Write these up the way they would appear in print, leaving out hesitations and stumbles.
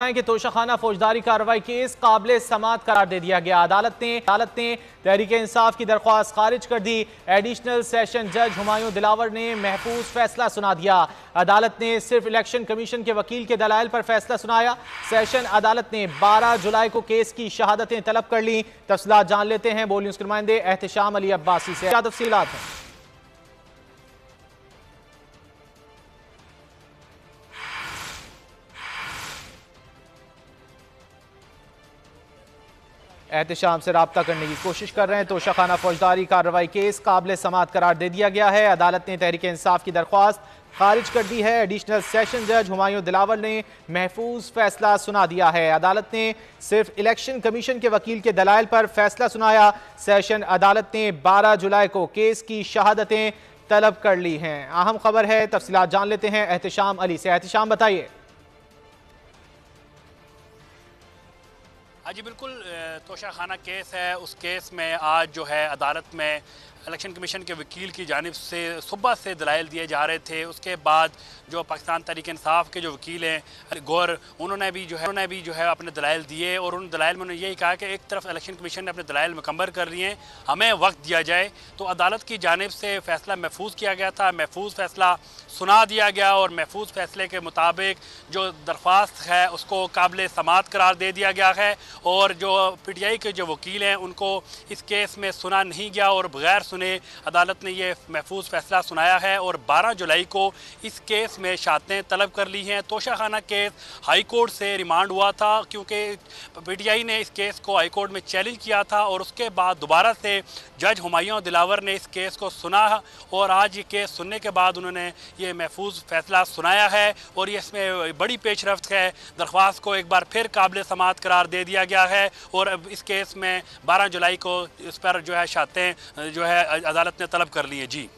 कि तोशाखाना फौजदारी कार्रवाई केस काबिल समाअत करार दे दिया गया। अदालत ने तहरीक इंसाफ की दरख्वास्त खारिज कर दी। एडिशनल सेशन जज हुमायूं दिलावर ने महफूज फैसला सुना दिया। अदालत ने सिर्फ इलेक्शन कमीशन के वकील के दलाइल पर फैसला सुनाया। सेशन अदालत ने 12 जुलाई को केस की शहादतें तलब कर ली। तफसीलात जान लेते हैं बोल न्यूज के नुमाइंदे एहतशाम अली अब्बासी से। क्या तफसीलात हैं? एहतशाम से रब्ता करने की कोशिश कर रहे हैं। तोशाखाना फौजदारी कार्रवाई केस काबिल समाअत करार दे दिया गया है। अदालत ने तहरीक इंसाफ की दरख्वास्त खारिज कर दी है। एडिशनल सेशन जज हुमायूं दिलावर ने महफूज फैसला सुना दिया है। अदालत ने सिर्फ इलेक्शन कमीशन के वकील के दलाइल पर फैसला सुनाया। सेशन अदालत ने 12 जुलाई को केस की शहादतें तलब कर ली हैं। अहम खबर है, तफसीलात जान लेते हैं एहतशाम अली से। एहतशाम बताइए। हाँ जी बिल्कुल, तोशाखाना केस है। उस केस में आज जो है अदालत में इलेक्शन कमीशन के वकील की जानिब से सुबह से दलाइल दिए जा रहे थे। उसके बाद जो पाकिस्तान तहरीक इंसाफ के जो वकील हैं गौर, उन्होंने भी जो है अपने दलाइल दिए और उन दलाइल में उन्होंने यही कहा कि एक तरफ इलेक्शन कमीशन ने अपने दलाइल मुकम्मल कर लिए हैं, हमें वक्त दिया जाए। तो अदालत की जानिब से फ़ैसला महफूज किया गया था, महफूज फ़ैसला सुना दिया गया और महफूज फ़ैसले के मुताबिक जो दरख्वास्त है उसको काबिल समाअत करार दे दिया गया है। और जो PTI के जो वकील हैं उनको इस केस में सुना नहीं गया और बगैर सुने अदालत ने ये महफूज फैसला सुनाया है और 12 जुलाई को इस केस में शहादतें तलब कर ली हैं। तोशाखाना केस हाई कोर्ट से रिमांड हुआ था क्योंकि PTI ने इस केस को हाई कोर्ट में चैलेंज किया था और उसके बाद दोबारा से जज हुमायूं दिलावर ने इस केस को सुना और आज ये केस सुनने के बाद उन्होंने ये महफूज फैसला सुनाया है और ये इसमें बड़ी पेशरफ्त है। दरख्वास्त को एक बार फिर काबिल समाअत करार दे दिया गया है और अब इस केस में 12 जुलाई को इस पर जो है शहादतें जो है अदालत ने तलब कर ली है। जी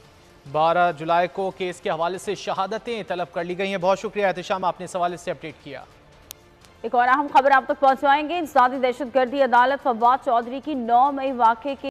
12 जुलाई को केस के हवाले से शहादतें तलब कर ली गई हैं। बहुत शुक्रिया एहतशाम, आपने इस हवाले से अपडेट किया। एक और अहम खबर आप तक पहुंचाएंगे। इंसदादी दहशतगर्दी अदालत फवाद चौधरी की 9 मई वाक़े के